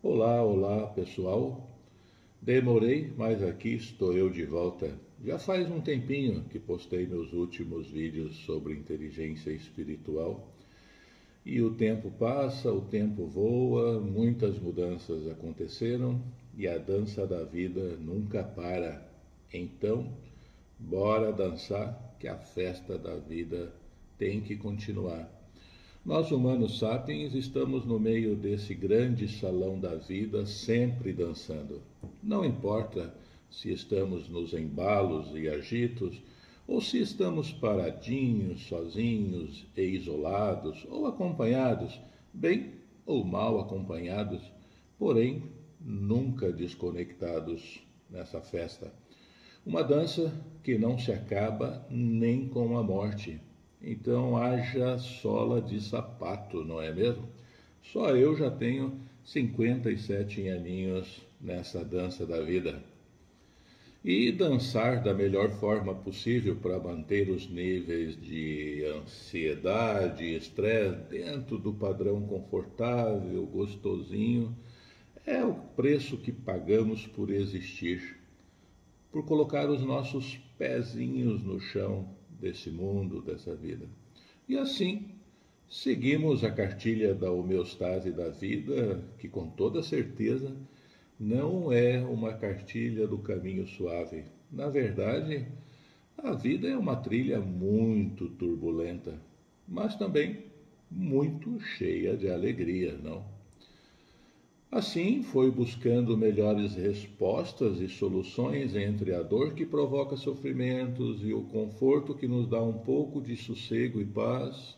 Olá, olá pessoal. Demorei, mas aqui estou eu de volta. Já faz um tempinho que postei meus últimos vídeos sobre inteligência espiritual e o tempo passa, o tempo voa, muitas mudanças aconteceram e a dança da vida nunca para. Então, bora dançar que a festa da vida tem que continuar. Nós, humanos sapiens, estamos no meio desse grande salão da vida, sempre dançando. Não importa se estamos nos embalos e agitos, ou se estamos paradinhos, sozinhos e isolados, ou acompanhados, bem ou mal acompanhados, porém nunca desconectados nessa festa. Uma dança que não se acaba nem com a morte. Então haja sola de sapato, não é mesmo? Só eu já tenho 57 aninhos nessa dança da vida. E dançar da melhor forma possível para manter os níveis de ansiedade e estresse dentro do padrão confortável, gostosinho, é o preço que pagamos por existir, por colocar os nossos pezinhos no chão desse mundo, dessa vida. E assim, seguimos a cartilha da homeostase da vida, que com toda certeza não é uma cartilha do caminho suave. Na verdade, a vida é uma trilha muito turbulenta, mas também muito cheia de alegria, não? Assim, foi buscando melhores respostas e soluções entre a dor que provoca sofrimentos e o conforto que nos dá um pouco de sossego e paz,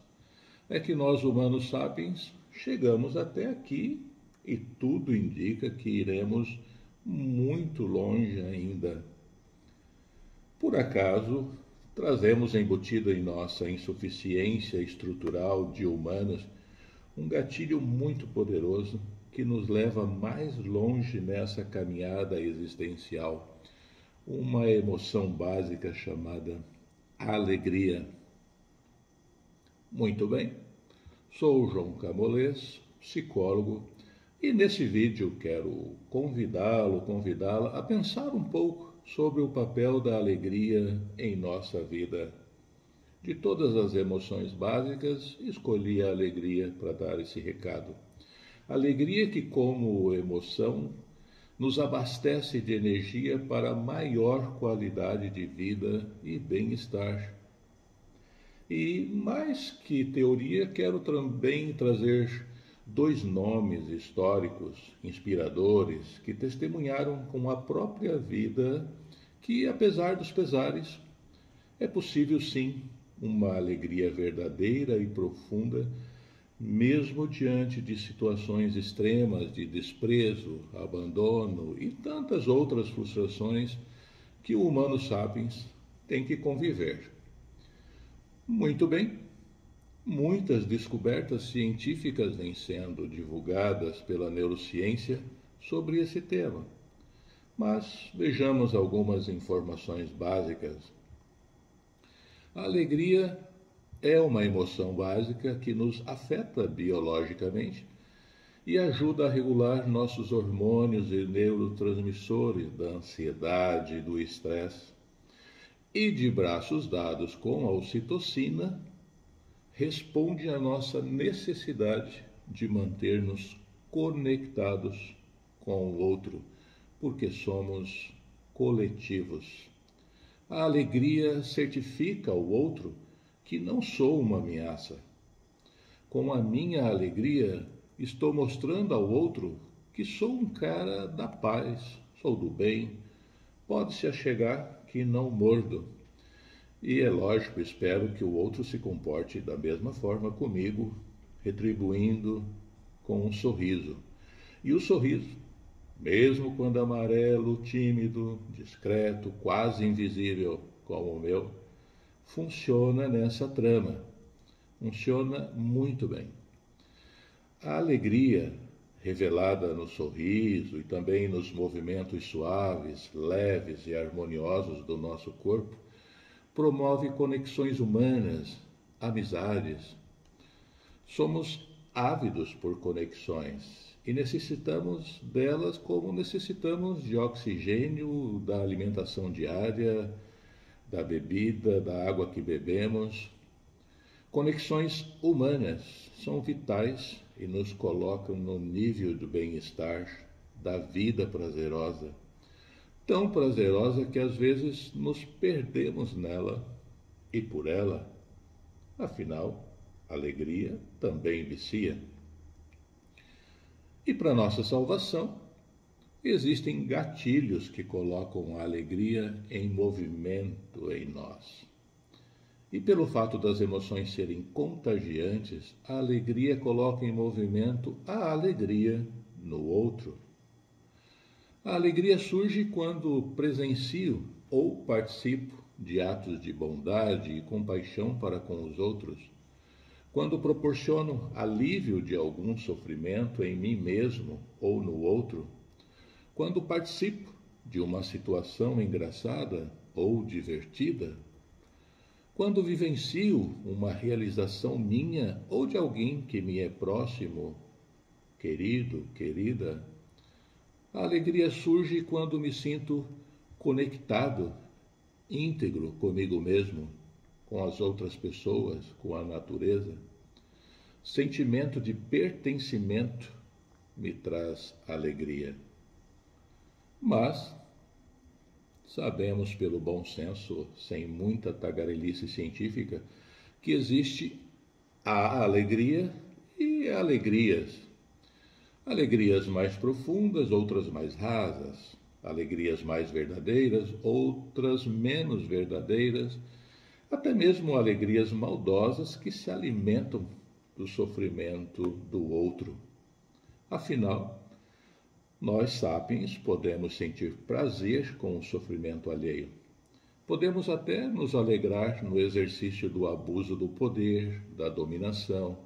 é que nós, humanos sapiens, chegamos até aqui e tudo indica que iremos muito longe ainda. Por acaso, trazemos embutido em nossa insuficiência estrutural de humanos um gatilho muito poderoso que nos leva mais longe nessa caminhada existencial, uma emoção básica chamada alegria. Muito bem, sou o João Camolês, psicólogo, e nesse vídeo quero convidá-la a pensar um pouco sobre o papel da alegria em nossa vida. De todas as emoções básicas, escolhi a alegria para dar esse recado. Alegria que, como emoção, nos abastece de energia para maior qualidade de vida e bem-estar. E mais que teoria, quero também trazer dois nomes históricos inspiradores que testemunharam com a própria vida que, apesar dos pesares, é possível sim uma alegria verdadeira e profunda, mesmo diante de situações extremas de desprezo, abandono e tantas outras frustrações que o humano sapiens tem que conviver. Muito bem, muitas descobertas científicas vêm sendo divulgadas pela neurociência sobre esse tema, mas vejamos algumas informações básicas. A alegria é uma emoção básica que nos afeta biologicamente e ajuda a regular nossos hormônios e neurotransmissores da ansiedade e do estresse. E de braços dados com a ocitocina, responde à nossa necessidade de manter-nos conectados com o outro, porque somos coletivos. A alegria certifica ao outro que não sou uma ameaça. Com a minha alegria, estou mostrando ao outro que sou um cara da paz, sou do bem, pode-se achegar que não mordo. E é lógico, espero que o outro se comporte da mesma forma comigo, retribuindo com um sorriso. E o sorriso, mesmo quando amarelo, tímido, discreto, quase invisível como o meu, funciona nessa trama. Funciona muito bem. A alegria, revelada no sorriso e também nos movimentos suaves, leves e harmoniosos do nosso corpo, promove conexões humanas, amizades. Somos ávidos por conexões e necessitamos delas como necessitamos de oxigênio, da alimentação diária, da bebida, da água que bebemos. Conexões humanas são vitais e nos colocam no nível do bem-estar, da vida prazerosa, tão prazerosa que às vezes nos perdemos nela e por ela. Afinal, alegria também vicia. E para nossa salvação, existem gatilhos que colocam a alegria em movimento em nós. E pelo fato das emoções serem contagiantes, a alegria coloca em movimento a alegria no outro. A alegria surge quando presencio ou participo de atos de bondade e compaixão para com os outros, quando proporciono alívio de algum sofrimento em mim mesmo ou no outro, quando participo de uma situação engraçada ou divertida, quando vivencio uma realização minha ou de alguém que me é próximo, querido, querida. A alegria surge quando me sinto conectado, íntegro comigo mesmo, com as outras pessoas, com a natureza. Sentimento de pertencimento me traz alegria. Mas sabemos pelo bom senso, sem muita tagarelice científica, que existe a alegria e alegrias. Alegrias mais profundas, outras mais rasas. Alegrias mais verdadeiras, outras menos verdadeiras. Até mesmo alegrias maldosas que se alimentam do sofrimento do outro. Afinal, nós, sapiens, podemos sentir prazer com o sofrimento alheio. Podemos até nos alegrar no exercício do abuso do poder, da dominação,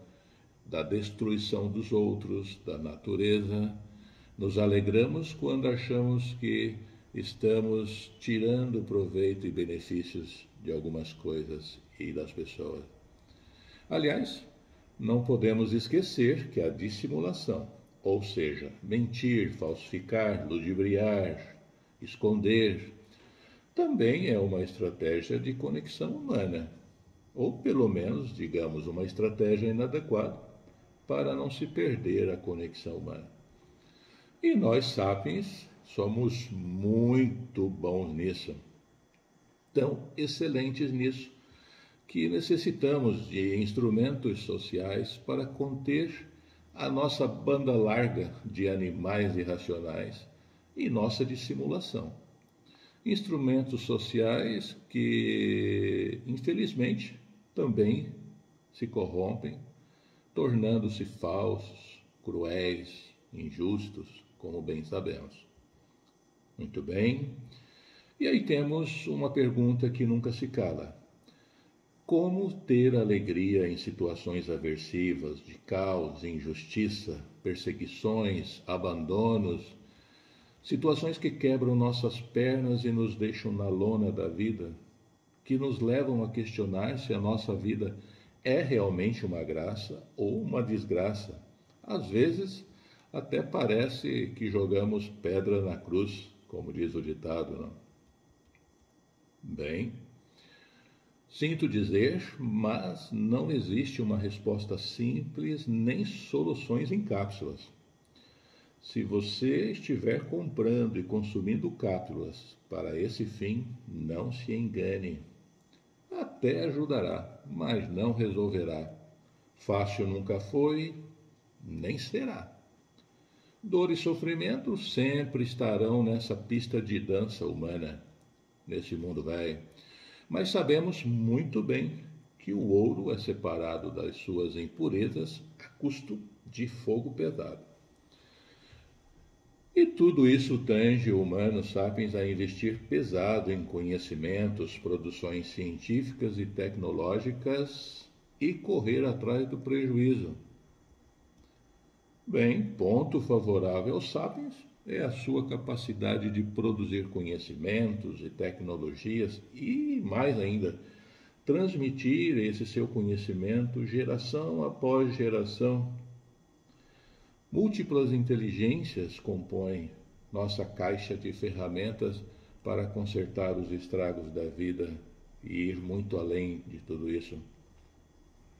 da destruição dos outros, da natureza. Nos alegramos quando achamos que estamos tirando proveito e benefícios de algumas coisas e das pessoas. Aliás, não podemos esquecer que a dissimulação, ou seja, mentir, falsificar, ludibriar, esconder, também é uma estratégia de conexão humana, ou pelo menos, digamos, uma estratégia inadequada para não se perder a conexão humana. E nós, sapiens, somos muito bons nisso, tão excelentes nisso, que necessitamos de instrumentos sociais para conter a nossa banda larga de animais irracionais e nossa dissimulação. Instrumentos sociais que, infelizmente, também se corrompem, tornando-se falsos, cruéis, injustos, como bem sabemos. Muito bem. E aí temos uma pergunta que nunca se cala. Como ter alegria em situações aversivas, de caos, injustiça, perseguições, abandonos, situações que quebram nossas pernas e nos deixam na lona da vida, que nos levam a questionar se a nossa vida é realmente uma graça ou uma desgraça. Às vezes, até parece que jogamos pedra na cruz, como diz o ditado, não? Bem, sinto dizer, mas não existe uma resposta simples nem soluções em cápsulas. Se você estiver comprando e consumindo cápsulas para esse fim, não se engane. Até ajudará, mas não resolverá. Fácil nunca foi, nem será. Dor e sofrimento sempre estarão nessa pista de dança humana, nesse mundo velho. Mas sabemos muito bem que o ouro é separado das suas impurezas a custo de fogo pesado. E tudo isso tange o humano sapiens a investir pesado em conhecimentos, produções científicas e tecnológicas e correr atrás do prejuízo. Bem, ponto favorável aos sapiens é a sua capacidade de produzir conhecimentos e tecnologias e, mais ainda, transmitir esse seu conhecimento geração após geração. Múltiplas inteligências compõem nossa caixa de ferramentas para consertar os estragos da vida e ir muito além de tudo isso.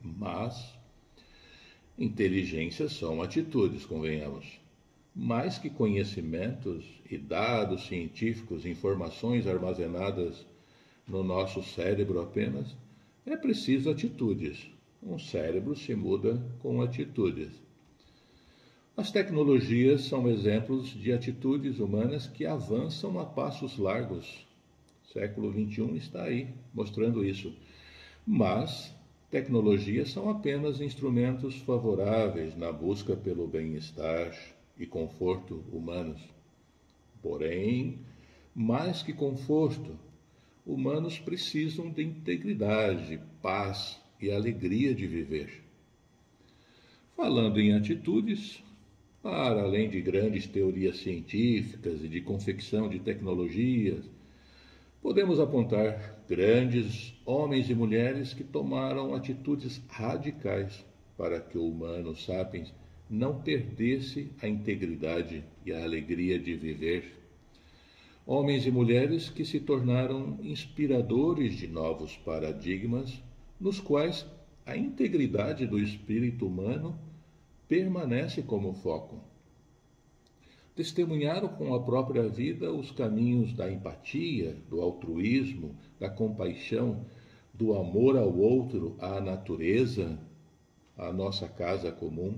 Mas inteligências são atitudes, convenhamos. Mais que conhecimentos e dados científicos, informações armazenadas no nosso cérebro apenas, é preciso atitudes. Um cérebro se muda com atitudes. As tecnologias são exemplos de atitudes humanas que avançam a passos largos. O século XXI está aí, mostrando isso. Mas tecnologias são apenas instrumentos favoráveis na busca pelo bem-estar e conforto humanos. Porém, mais que conforto, humanos precisam de integridade, paz e alegria de viver. Falando em atitudes, para além de grandes teorias científicas e de confecção de tecnologias, podemos apontar grandes homens e mulheres que tomaram atitudes radicais para que o humano sapiens não perdesse a integridade e a alegria de viver. Homens e mulheres que se tornaram inspiradores de novos paradigmas, nos quais a integridade do espírito humano permanece como foco. Testemunharam com a própria vida os caminhos da empatia, do altruísmo, da compaixão, do amor ao outro, à natureza, à nossa casa comum.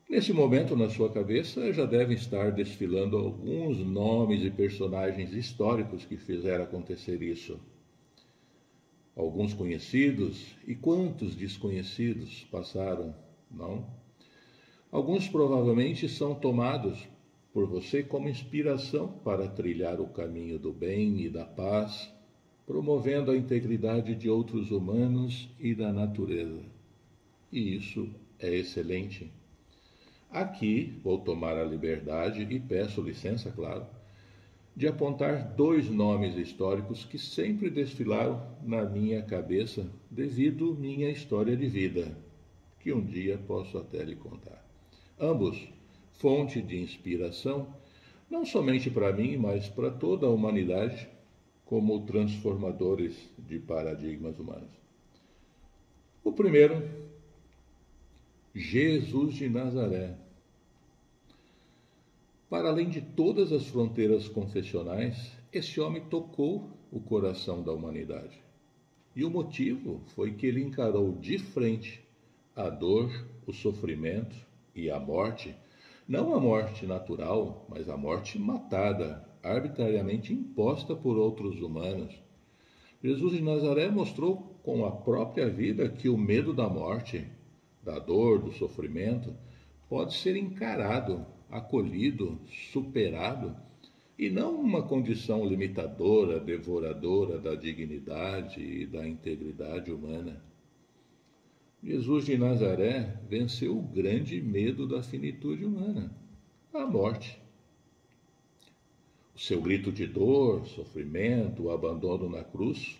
Nesse momento, na sua cabeça, já devem estar desfilando alguns nomes e personagens históricos que fizeram acontecer isso. Alguns conhecidos e quantos desconhecidos passaram, não? Alguns provavelmente são tomados por você como inspiração para trilhar o caminho do bem e da paz, promovendo a integridade de outros humanos e da natureza. E isso é excelente. Aqui vou tomar a liberdade e peço licença, claro, de apontar dois nomes históricos que sempre desfilaram na minha cabeça devido à minha história de vida, que um dia posso até lhe contar. Ambos fonte de inspiração, não somente para mim, mas para toda a humanidade, como transformadores de paradigmas humanos. O primeiro, Jesus de Nazaré. Para além de todas as fronteiras confessionais, esse homem tocou o coração da humanidade. E o motivo foi que ele encarou de frente a dor, o sofrimento e a morte, não a morte natural, mas a morte matada, arbitrariamente imposta por outros humanos. Jesus de Nazaré mostrou com a própria vida que o medo da morte, da dor, do sofrimento, pode ser encarado, acolhido, superado, e não uma condição limitadora, devoradora da dignidade e da integridade humana. Jesus de Nazaré venceu o grande medo da finitude humana, a morte. O seu grito de dor, sofrimento, o abandono na cruz,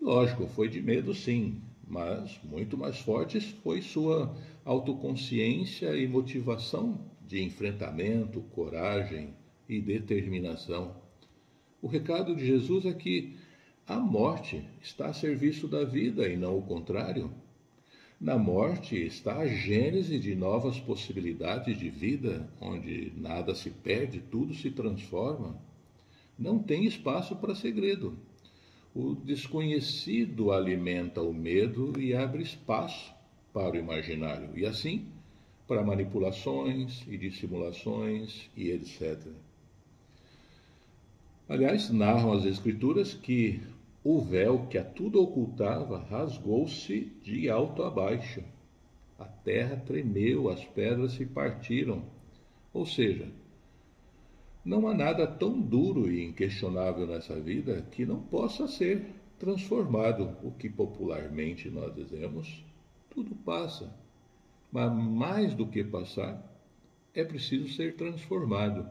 lógico, foi de medo sim, mas muito mais forte foi sua autoconsciência e motivação de enfrentamento, coragem e determinação. O recado de Jesus é que a morte está a serviço da vida e não o contrário. Na morte está a gênese de novas possibilidades de vida, onde nada se perde, tudo se transforma. Não tem espaço para segredo. O desconhecido alimenta o medo e abre espaço para o imaginário, e assim para manipulações e dissimulações e etc. Aliás, narram as Escrituras que o véu que a tudo ocultava rasgou-se de alto a baixo. A terra tremeu, as pedras se partiram. Ou seja, não há nada tão duro e inquestionável nessa vida que não possa ser transformado. O que popularmente nós dizemos, tudo passa. Mas mais do que passar, é preciso ser transformado.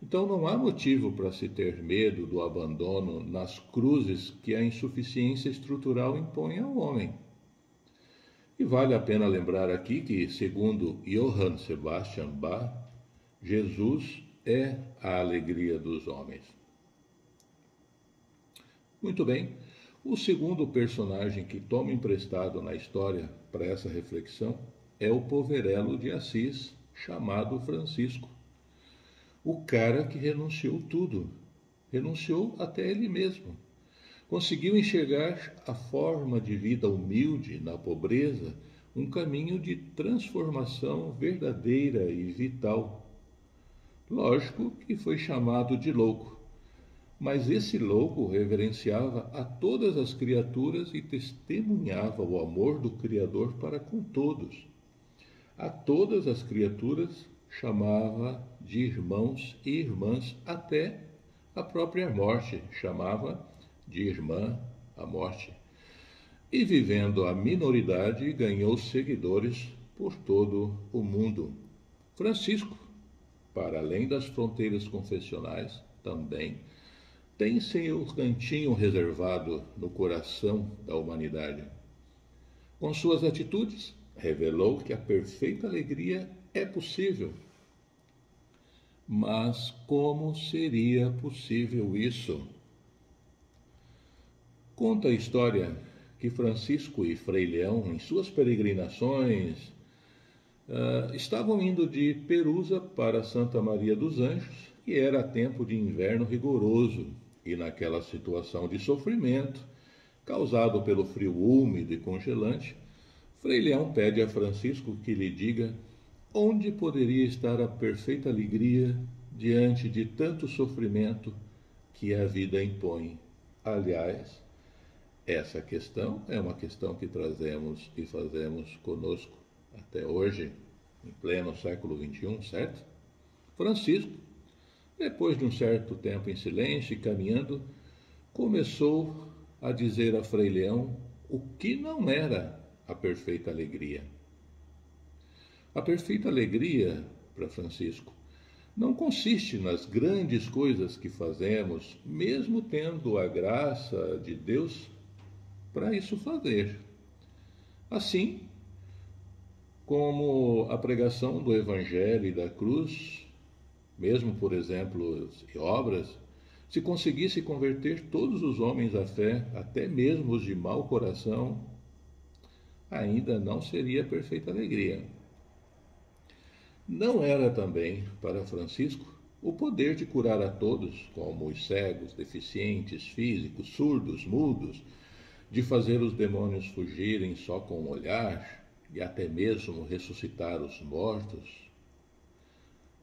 Então não há motivo para se ter medo do abandono nas cruzes que a insuficiência estrutural impõe ao homem. E vale a pena lembrar aqui que, segundo Johann Sebastian Bach, Jesus é a alegria dos homens. Muito bem, o segundo personagem que toma emprestado na história para essa reflexão é o poverelo de Assis, chamado Francisco. O cara que renunciou tudo, renunciou até ele mesmo. Conseguiu enxergar a forma de vida humilde na pobreza, um caminho de transformação verdadeira e vital. Lógico que foi chamado de louco, mas esse louco reverenciava a todas as criaturas e testemunhava o amor do Criador para com todos. A todas as criaturas chamava de irmãos e irmãs, até a própria morte chamava de irmã a morte. E vivendo a minoridade, ganhou seguidores por todo o mundo. Francisco, para além das fronteiras confessionais, também tem seu cantinho reservado no coração da humanidade. Com suas atitudes, revelou que a perfeita alegria é possível. Mas como seria possível isso? Conta a história que Francisco e Frei Leão, em suas peregrinações, estavam indo de Perusa para Santa Maria dos Anjos, e era tempo de inverno rigoroso, e naquela situação de sofrimento, causado pelo frio úmido e congelante, Frei Leão pede a Francisco que lhe diga onde poderia estar a perfeita alegria diante de tanto sofrimento que a vida impõe. Aliás, essa questão é uma questão que trazemos e fazemos conosco até hoje, em pleno século XXI, certo? Francisco, depois de um certo tempo em silêncio e caminhando, começou a dizer a Frei Leão o que não era a perfeita alegria. A perfeita alegria, para Francisco, não consiste nas grandes coisas que fazemos, mesmo tendo a graça de Deus para isso fazer. Assim como a pregação do Evangelho e da cruz, mesmo por exemplos e obras, se conseguisse converter todos os homens à fé, até mesmo os de mau coração, ainda não seria perfeita alegria. Não era também, para Francisco, o poder de curar a todos, como os cegos, deficientes, físicos, surdos, mudos, de fazer os demônios fugirem só com um olhar e até mesmo ressuscitar os mortos.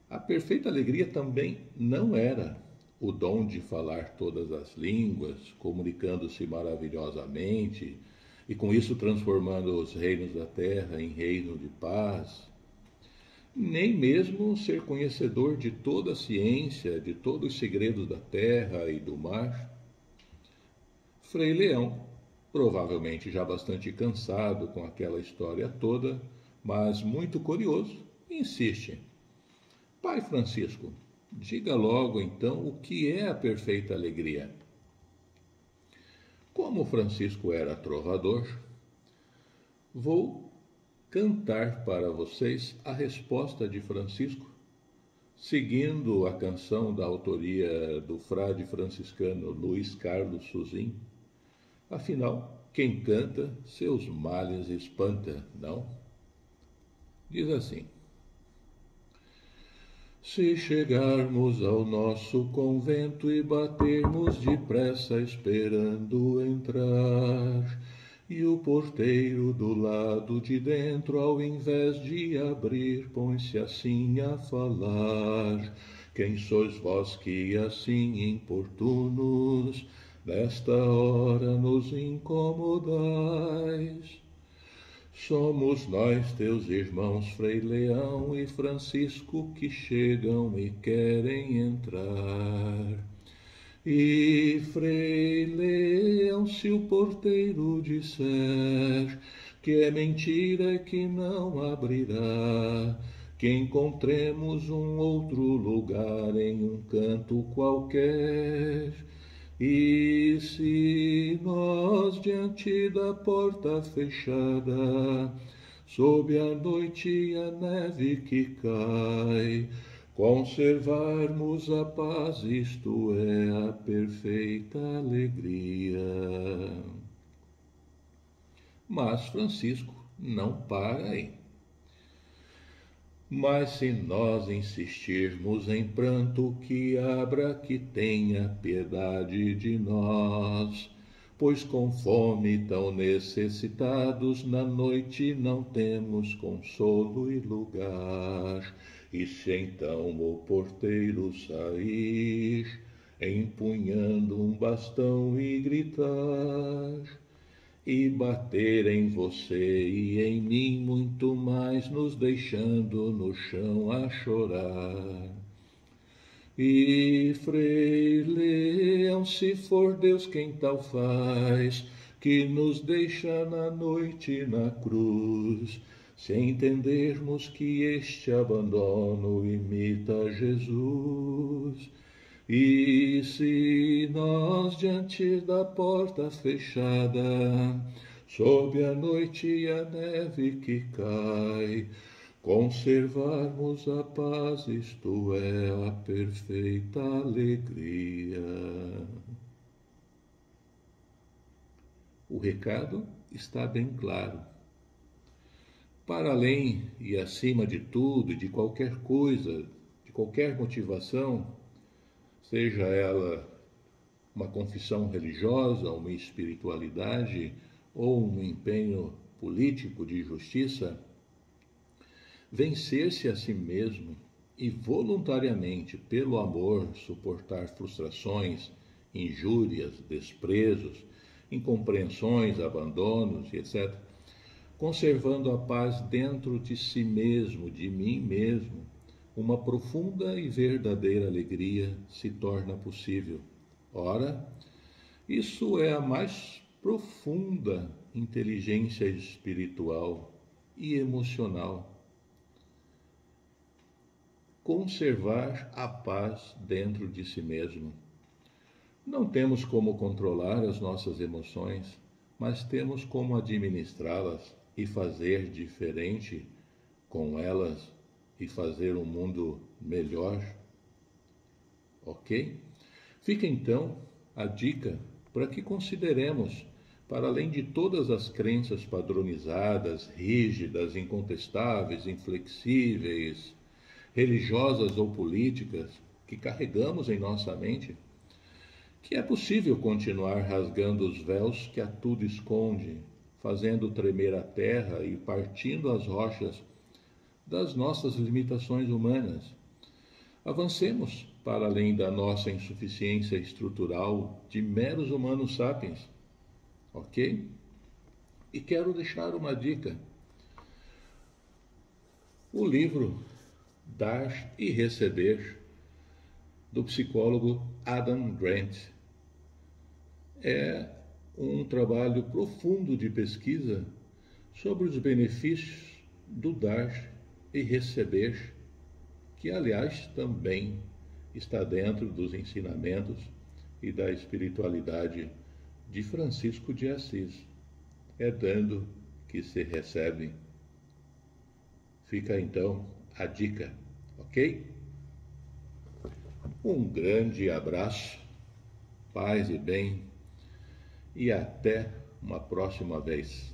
A perfeita alegria também não era o dom de falar todas as línguas, comunicando-se maravilhosamente e com isso transformando os reinos da terra em reino de paz, nem mesmo ser conhecedor de toda a ciência, de todos os segredos da terra e do mar. Frei Leão, provavelmente já bastante cansado com aquela história toda, mas muito curioso, insiste. Pai Francisco, diga logo então o que é a perfeita alegria. Como Francisco era trovador, vou cantar para vocês a resposta de Francisco, seguindo a canção da autoria do frade franciscano Luiz Carlos Suzin. Afinal, quem canta, seus males espanta, não? Diz assim: se chegarmos ao nosso convento e batermos depressa esperando entrar, e o porteiro do lado de dentro, ao invés de abrir, põe-se assim a falar: quem sois vós que assim importunos nesta hora nos incomodais? Somos nós, teus irmãos Frei Leão e Francisco, que chegam e querem entrar. E Frei Leão, se o porteiro disser que é mentira e que não abrirá, que encontremos um outro lugar em um canto qualquer, E se nós diante da porta fechada, sob a noite e a neve que cai, conservarmos a paz, isto é a perfeita alegria. Mas Francisco não para aí. Mas se nós insistirmos em pranto, que abra, que tenha piedade de nós, pois com fome tão necessitados, na noite não temos consolo e lugar. E se então o porteiro sair, empunhando um bastão e gritar, e bater em você e em mim muito mais, nos deixando no chão a chorar. E Frei Leão, se for Deus quem tal faz, que nos deixa na noite na cruz, se entendermos que este abandono imita Jesus. E se nós diante da porta fechada, sob a noite e a neve que cai, conservarmos a paz, isto é a perfeita alegria. O recado está bem claro. Para além e acima de tudo, de qualquer coisa, de qualquer motivação, seja ela uma confissão religiosa, uma espiritualidade ou um empenho político de justiça, vencer-se a si mesmo e voluntariamente, pelo amor, suportar frustrações, injúrias, desprezos, incompreensões, abandonos, etc., conservando a paz dentro de si mesmo, de mim mesmo, uma profunda e verdadeira alegria se torna possível. Ora, isso é a mais profunda inteligência espiritual e emocional. Conservar a paz dentro de si mesmo. Não temos como controlar as nossas emoções, mas temos como administrá-las e fazer diferente com elas e fazer um mundo melhor. Ok? Fica então a dica para que consideremos, para além de todas as crenças padronizadas, rígidas, incontestáveis, inflexíveis, religiosas ou políticas que carregamos em nossa mente, que é possível continuar rasgando os véus que a tudo esconde, fazendo tremer a terra e partindo as rochas das nossas limitações humanas. Avancemos para além da nossa insuficiência estrutural de meros humanos sapiens, ok? E quero deixar uma dica. O livro Dar e Receber, do psicólogo Adam Grant, é um trabalho profundo de pesquisa sobre os benefícios do dar e receber, que, aliás, também está dentro dos ensinamentos e da espiritualidade de Francisco de Assis. É dando que se recebe. Fica então a dica, ok? Um grande abraço, paz e bem, e até uma próxima vez.